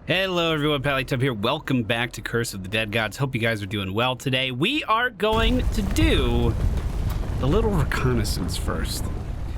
Hello everyone, MFPallytime here. Welcome back to Curse of the Dead Gods. Hope you guys are doing well today. We are going to do a little reconnaissance first.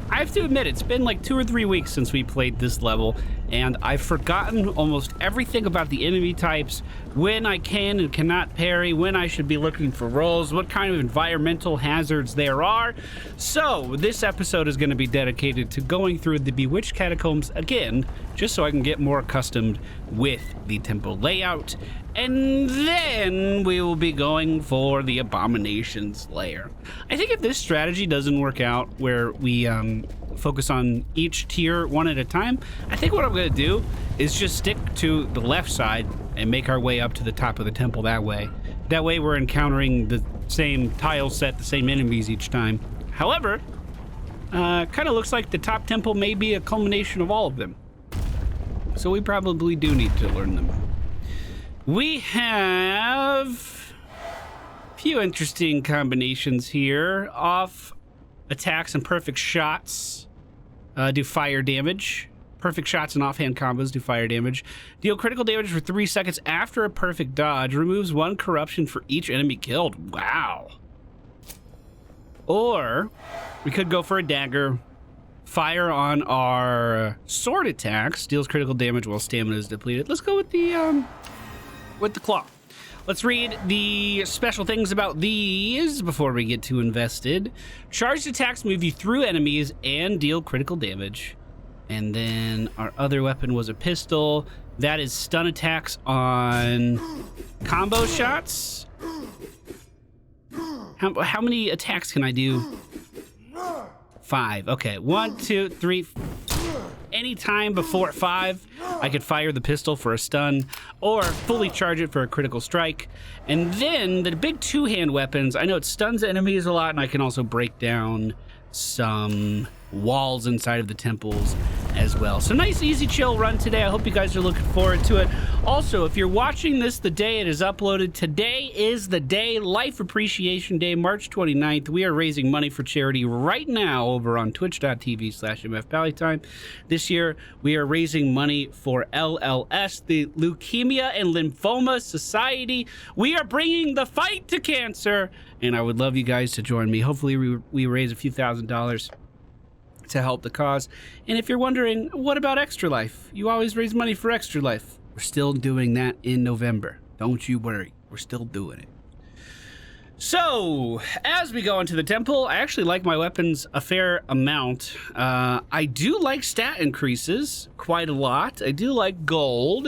I have to admit, it's been like 2 or 3 weeks since we played this level, and I've forgotten almost everything about the enemy types, when I can and cannot parry, when I should be looking for rolls, what kind of environmental hazards there are. So this episode is going to be dedicated to going through the Bewitched Catacombs again, just so I can get more accustomed with the temple layout. And then we will be going for the Abomination's Lair. I think if this strategy doesn't work out, where we focus on each tier one at a time, I think what I'm going to do is just stick to the left side and make our way up to the top of the temple that way. That way we're encountering the same tile set, the same enemies each time. However, kind of looks like the top temple may be a culmination of all of them. So we probably do need to learn them. We have a few interesting combinations here. Off attacks and perfect shots do fire damage. Perfect shots and offhand combos do fire damage. Deal critical damage for 3 seconds after a perfect dodge. Removes 1 corruption for each enemy killed. Wow. Or we could go for a dagger. Fire on our sword attacks. Deals critical damage while stamina is depleted. Let's go with the claw. Let's read the special things about these before we get too invested. Charged attacks move you through enemies and deal critical damage. And then our other weapon was a pistol. That is stun attacks on combo shots. How many attacks can I do? 5. Okay, 1, 2, 3. Anytime before 5, I could fire the pistol for a stun or fully charge it for a critical strike. And then the big 2-hand weapons, I know it stuns enemies a lot, and I can also break down some walls inside of the temples as well. So nice, easy, chill run today. I hope you guys are looking forward to it. Also, if you're watching this the day it is uploaded, today is the day, Life Appreciation Day, March 29th. We are raising money for charity right now over on twitch.tv/MFPallytime. This year, we are raising money for LLS, the Leukemia and Lymphoma Society. We are bringing the fight to cancer, and I would love you guys to join me. Hopefully, we raise a few $1,000s to help the cause. And if you're wondering, what about Extra Life? You always raise money for Extra Life. We're still doing that in November. Don't you worry. We're still doing it. So, as we go into the temple, I actually like my weapons a fair amount. I do like stat increases quite a lot. I do like gold.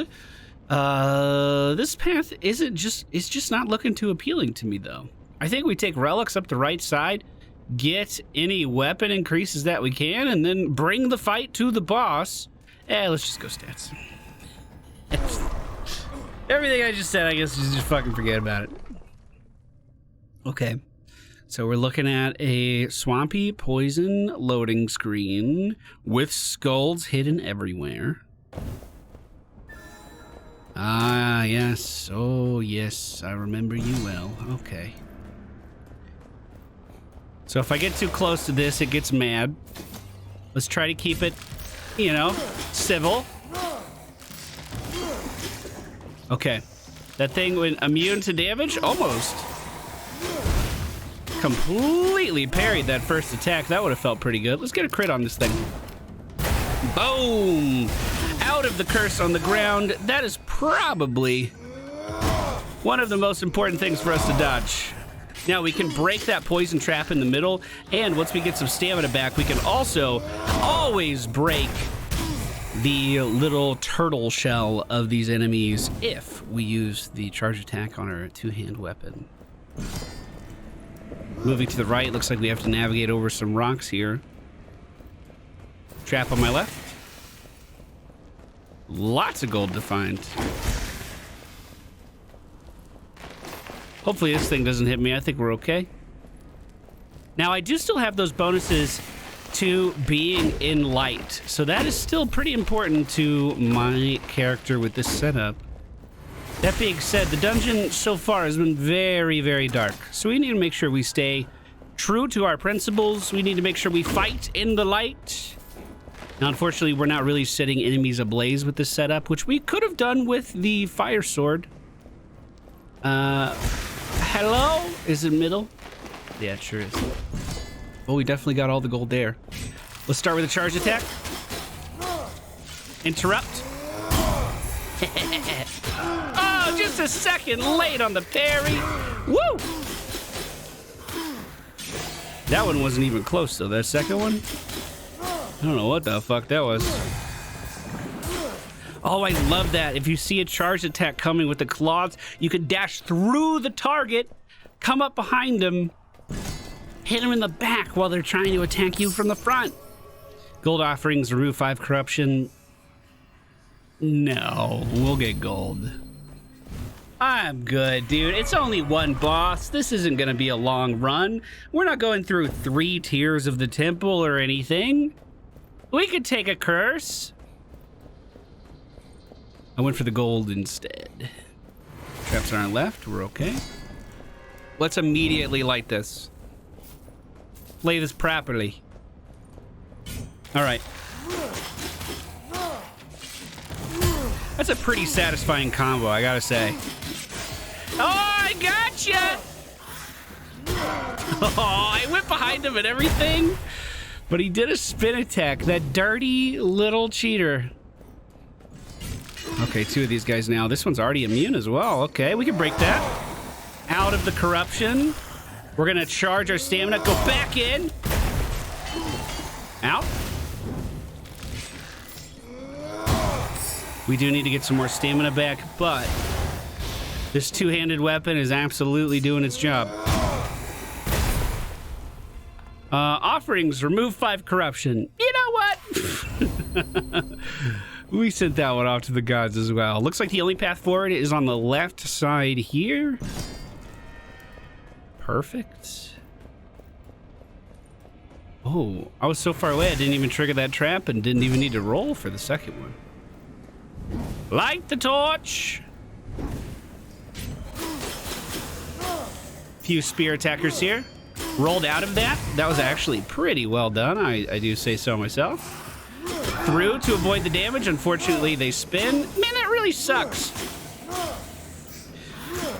This path it's just not looking too appealing to me, though. I think we take relics up the right side, get any weapon increases that we can, and then bring the fight to the boss. Let's just go stats. Everything I just said, I guess just fucking forget about it. Okay, so we're looking at a swampy poison loading screen with skulls hidden everywhere. Ah, yes. Oh, yes. I remember you well. Okay. So if I get too close to this, it gets mad. Let's try to keep it, you know, civil. Okay. That thing went immune to damage? Almost. Completely parried that first attack. That would have felt pretty good. Let's get a crit on this thing. Boom! Out of the curse on the ground. That is probably one of the most important things for us to dodge. Now, we can break that poison trap in the middle, and once we get some stamina back, we can also always break the little turtle shell of these enemies if we use the charge attack on our 2-hand weapon. Moving to the right, looks like we have to navigate over some rocks here. Trap on my left. Lots of gold to find. Hopefully this thing doesn't hit me. I think we're okay. Now, I do still have those bonuses to being in light, so that is still pretty important to my character with this setup. That being said, the dungeon so far has been very, very dark, so we need to make sure we stay true to our principles. We need to make sure we fight in the light. Now, unfortunately, we're not really setting enemies ablaze with this setup, which we could have done with the fire sword. Hello? Is it middle? Yeah, it sure is. Oh, we definitely got all the gold there. Let's start with a charge attack. Interrupt. Oh, just a second late on the parry. Woo! That one wasn't even close, though. That second one? I don't know what the fuck that was. Oh, I love that. If you see a charge attack coming with the claws, you can dash through the target, come up behind them, hit them in the back while they're trying to attack you from the front. Gold offerings, remove 5 corruption. No, we'll get gold. I'm good, dude. It's only one boss. This isn't gonna be a long run. We're not going through 3 tiers of the temple or anything. We could take a curse. I went for the gold instead. Traps on our left, we're okay. Let's immediately light this. Play this properly. All right. That's a pretty satisfying combo, I gotta say. Oh, I gotcha! Oh, I went behind him and everything, but he did a spin attack, that dirty little cheater. Okay, 2 of these guys now. This one's already immune as well. Okay, we can break that. Out of the corruption. We're gonna charge our stamina, go back in. Out. We do need to get some more stamina back, but this 2-handed weapon is absolutely doing its job. Offerings, remove 5 corruption. You know what? We sent that one off to the gods as well. Looks like the only path forward is on the left side here. Perfect. Oh, I was so far away I didn't even trigger that trap and didn't even need to roll for the second one. Light the torch. Few spear attackers here. Rolled out of that. That was actually pretty well done. I do say so myself. Through to avoid the damage. Unfortunately, they spin. Man, that really sucks.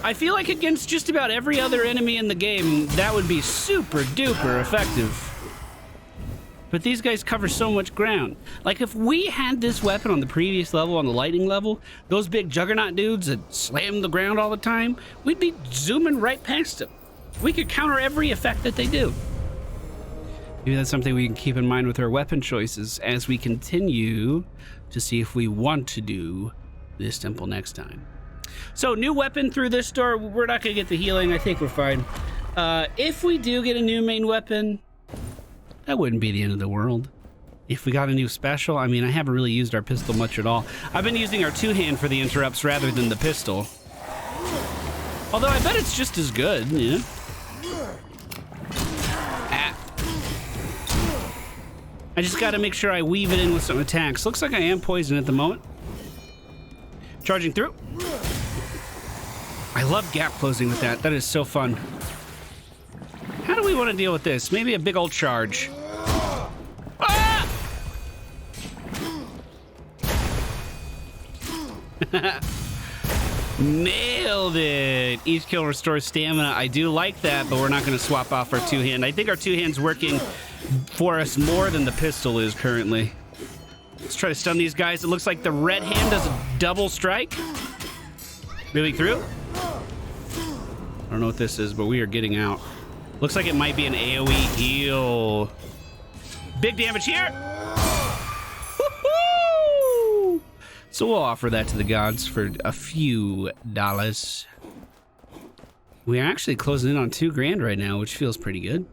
I feel like against just about every other enemy in the game, that would be super duper effective. But these guys cover so much ground. Like, if we had this weapon on the previous level, on the lightning level, those big juggernaut dudes that slam the ground all the time, we'd be zooming right past them. We could counter every effect that they do. Maybe that's something we can keep in mind with our weapon choices as we continue to see if we want to do this temple next time. So, new weapon through this door. We're not going to get the healing. I think we're fine. If we do get a new main weapon, that wouldn't be the end of the world. If we got a new special, I mean, I haven't really used our pistol much at all. I've been using our 2-hand for the interrupts rather than the pistol. Although I bet it's just as good, yeah. I just got to make sure I weave it in with some attacks. Looks like I am poisoned at the moment. Charging through. I love gap closing with that. That is so fun. How do we want to deal with this? Maybe a big old charge. Ah! Nailed it. Each kill restores stamina. I do like that, but we're not going to swap off our 2-hand. I think our 2-hand's working for us more than the pistol is currently. Let's try to stun these guys. It looks like the red hand does a double strike. Moving through. I don't know what this is, but we are getting out. Looks like it might be an AoE heal. Big damage here. Woo-hoo! So we'll offer that to the gods for a few dollars. We are actually closing in on $2,000 right now, which feels pretty good.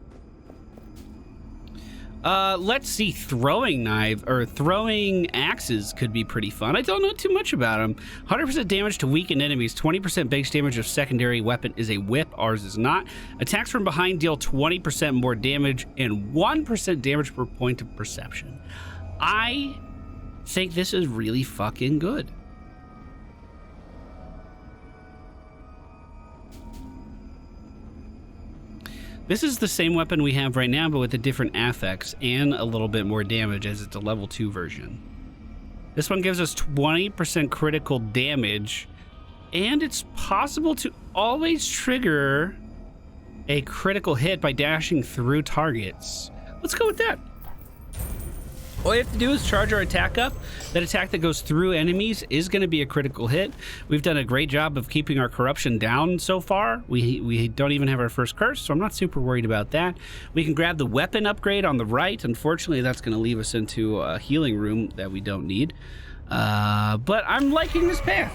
Let's see, throwing knife or throwing axes could be pretty fun. I don't know too much about them. 100% damage to weakened enemies, 20% base damage of secondary weapon is a whip, ours is not. Attacks from behind deal 20% more damage and 1% damage per point of perception. I think this is really fucking good. This is the same weapon we have right now, but with a different affix and a little bit more damage as it's a level 2 version. This one gives us 20% critical damage, and it's possible to always trigger a critical hit by dashing through targets. Let's go with that. All you have to do is charge our attack up. That attack that goes through enemies is going to be a critical hit. We've done a great job of keeping our corruption down so far. We don't even have our first curse, so I'm not super worried about that. We can grab the weapon upgrade on the right. Unfortunately, that's going to leave us into a healing room that we don't need. But I'm liking this path.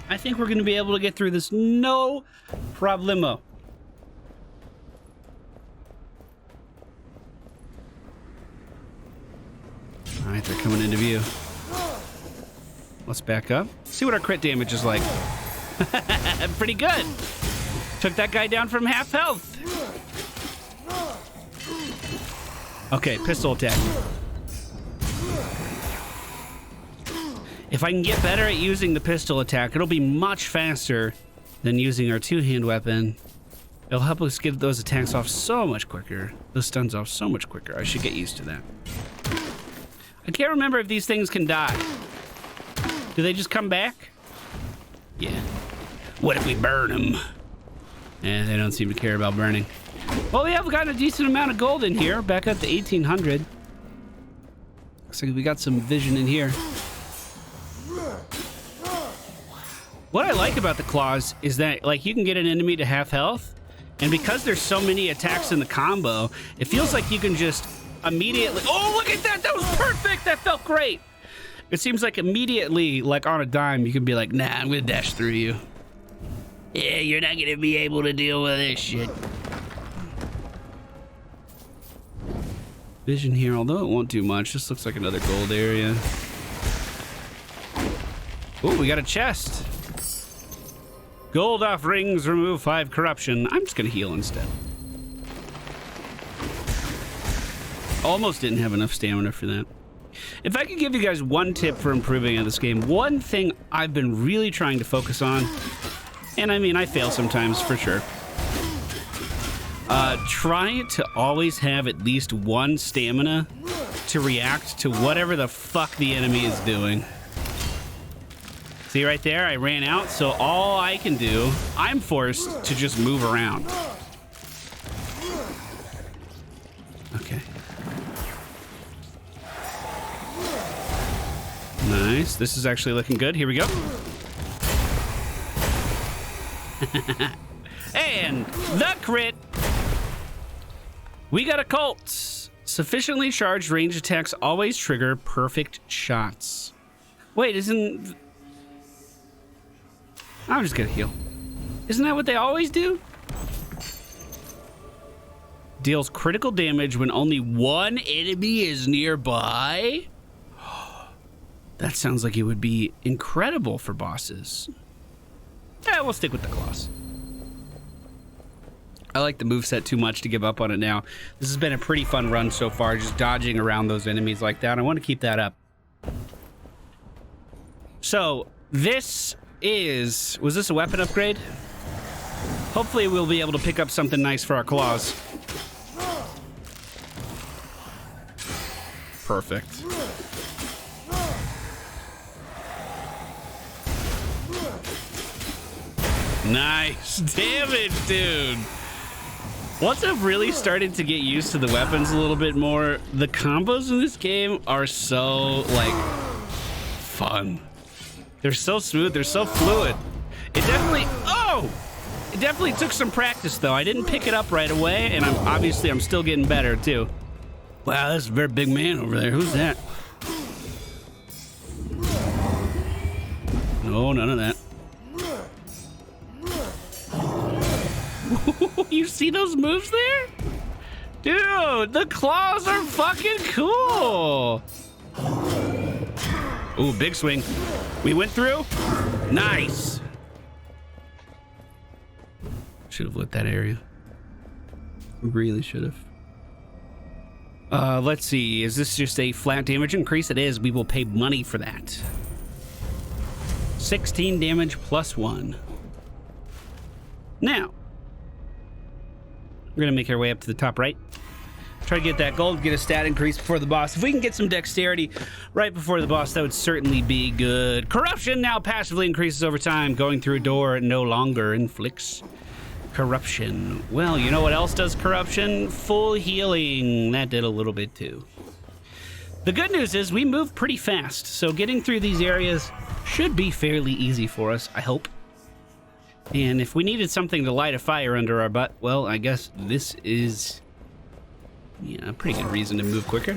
I think we're going to be able to get through this no problemo. All right, they're coming into view. Let's back up. See what our crit damage is like. Pretty good. Took that guy down from half health. Okay, pistol attack. If I can get better at using the pistol attack, it'll be much faster than using our two-hand weapon. It'll help us get those attacks off so much quicker. Those stuns off so much quicker. I should get used to that. I can't remember if these things can die. Do they just come back? Yeah. What if we burn them? Eh, they don't seem to care about burning. Well, we have got a decent amount of gold in here, back up to 1800. Looks like we got some vision in here. What I like about the claws is that, like, you can get an enemy to half health, and because there's so many attacks in the combo, it feels like you can just immediately... Oh, look at that! That was perfect! That felt great! It seems like immediately, like on a dime, you can be like, nah, I'm gonna dash through you. Yeah, you're not gonna be able to deal with this shit. Vision here, although it won't do much. This looks like another gold area. Oh, we got a chest. Gold offerings, remove 5 corruption. I'm just gonna heal instead. Almost didn't have enough stamina for that. If I could give you guys one tip for improving in this game, one thing I've been really trying to focus on, and I mean, I fail sometimes for sure. Try to always have at least one stamina to react to whatever the fuck the enemy is doing. See right there, I ran out, so all I can do, I'm forced to just move around. Okay. Nice, this is actually looking good. Here we go. And the crit. We got a cult. Sufficiently charged range attacks always trigger perfect shots. Wait, isn't... I'm just gonna heal. Isn't that what they always do? Deals critical damage when only one enemy is nearby? That sounds like it would be incredible for bosses. Yeah, we'll stick with the claws. I like the moveset too much to give up on it now. This has been a pretty fun run so far, just dodging around those enemies like that. I want to keep that up. So, this is... Was this a weapon upgrade? Hopefully we'll be able to pick up something nice for our claws. Perfect. Nice damage, dude. Once I've really started to get used to the weapons a little bit more, the combos in this game are so, like, fun. They're so smooth, they're so fluid. It definitely, oh! It definitely took some practice, though. I didn't pick it up right away, and I'm still getting better, too. Wow, that's a very big man over there. Who's that? No, none of that. You see those moves there? Dude, the claws are fucking cool. Ooh, big swing. We went through. Nice. Should have lit that area. Really should have. Let's see. Is this just a flat damage increase? It is. We will pay money for that. 16 damage plus 1. Now, We're gonna make our way up to the top right. Try to get that gold, get a stat increase before the boss. If we can get some dexterity right before the boss, that would certainly be good. Corruption now passively increases over time. Going through a door no longer inflicts corruption. Well, you know what else does corruption? Full healing. That did a little bit too. The good news is we move pretty fast, so getting through these areas should be fairly easy for us, I hope. And if we needed something to light a fire under our butt, well, I guess this is... yeah, a pretty good reason to move quicker.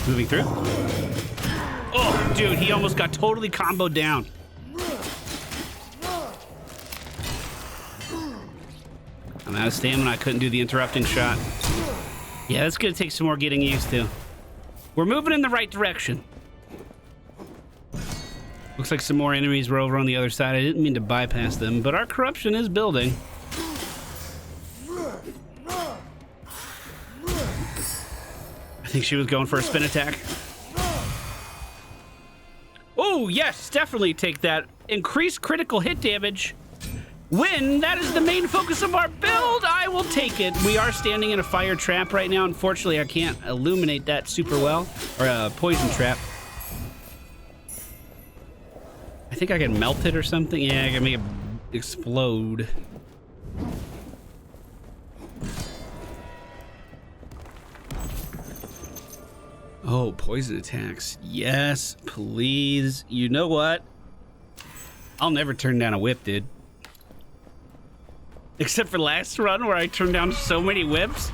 Moving through. Oh, dude, he almost got totally comboed down. I'm out of stamina. I couldn't do the interrupting shot. Yeah, that's gonna take some more getting used to. We're moving in the right direction. Looks like some more enemies were over on the other side. I didn't mean to bypass them, but our corruption is building. I think she was going for a spin attack. Oh, yes, definitely take that. Increased critical hit damage. When that is the main focus of our build, I will take it. We are standing in a fire trap right now. Unfortunately, I can't illuminate that super well. Or a poison trap. I think I can melt it or something. Yeah, I can make it explode. Oh, poison attacks. Yes, please. You know what? I'll never turn down a whip, dude. Except for last run where I turned down so many whips.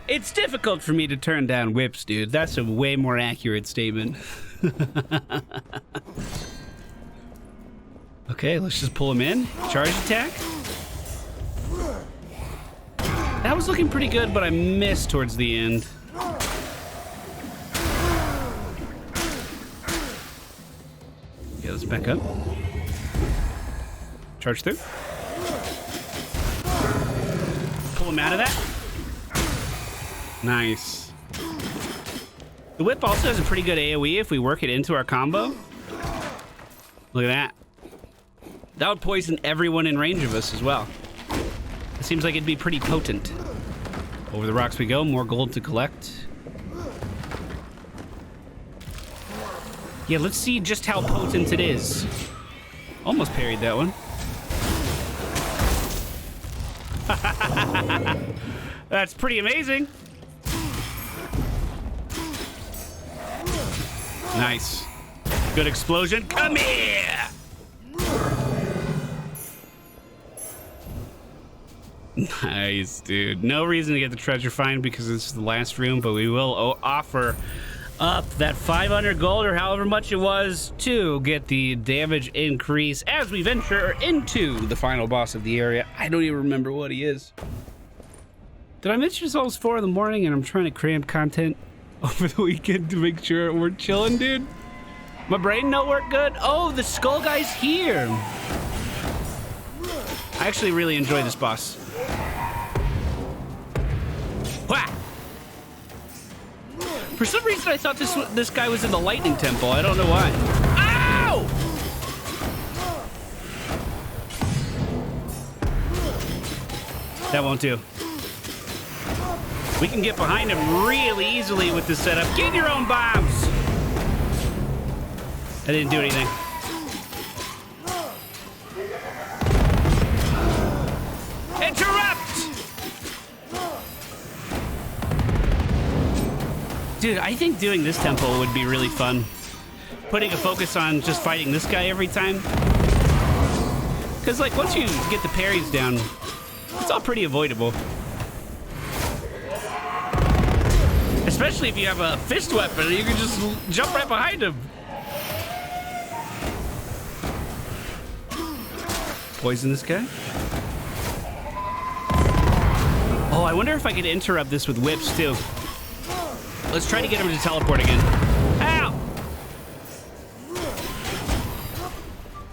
It's difficult for me to turn down whips, dude. That's a way more accurate statement. Okay, let's just pull him in. Charge attack. That was looking pretty good, but I missed towards the end. Okay, let's back up. Charge through. Pull him out of that. Nice. The whip also has a pretty good AoE if we work it into our combo. Look at that. That would poison everyone in range of us as well. It seems like it'd be pretty potent. Over the rocks we go, more gold to collect. Yeah, let's see just how potent it is. Almost parried that one. That's pretty amazing. Nice. Good explosion. Come here! Nice, dude. No reason to get the treasure find because this is the last room, but we will offer up that 500 gold or however much it was to get the damage increase as we venture into the final boss of the area. I don't even remember what he is. Did I mention it's almost 4 in the morning and I'm trying to cram content over the weekend to make sure we're chilling, dude? My brain don't work good? Oh, the skull guy's here. I actually really enjoy this boss. Whack! For some reason, I thought this guy was in the lightning temple. I don't know why. Ow! That won't do. We can get behind him really easily with this setup. Get your own bombs! I didn't do anything. Interrupt! Dude, I think doing this temple would be really fun. Putting a focus on just fighting this guy every time. Because, like, once you get the parries down, it's all pretty avoidable. Especially if you have a fist weapon, you can just jump right behind him. Poison this guy. Oh, I wonder if I could interrupt this with whips, too. Let's try to get him to teleport again. Ow!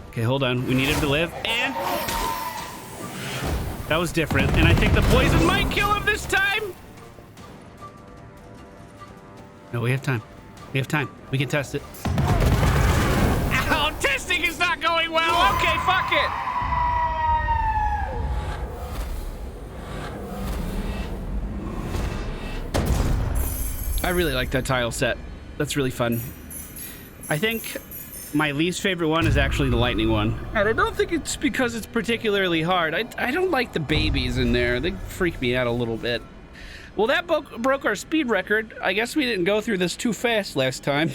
Okay, hold on. We need him to live. And... that was different. And I think the poison might kill him this time. No, we have time. We have time. We can test it. Ow! Testing is not going well. Okay, fuck it. I really like that tile set. That's really fun. I think my least favorite one is actually the lightning one. And I don't think it's because it's particularly hard. I don't like the babies in there. They freak me out a little bit. Well, that broke our speed record. I guess we didn't go through this too fast last time.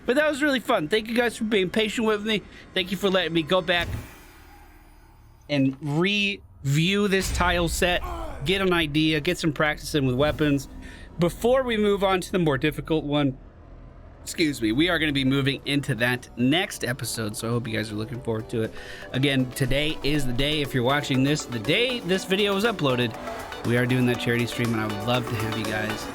But that was really fun. Thank you guys for being patient with me. Thank you for letting me go back and review this tile set, get an idea, get some practicing with weapons. Before we move on to the more difficult one, excuse me, we are going to be moving into that next episode, so I hope you guys are looking forward to it. Again, today is the day, if you're watching this, the day this video is uploaded, we are doing that charity stream, and I would love to have you guys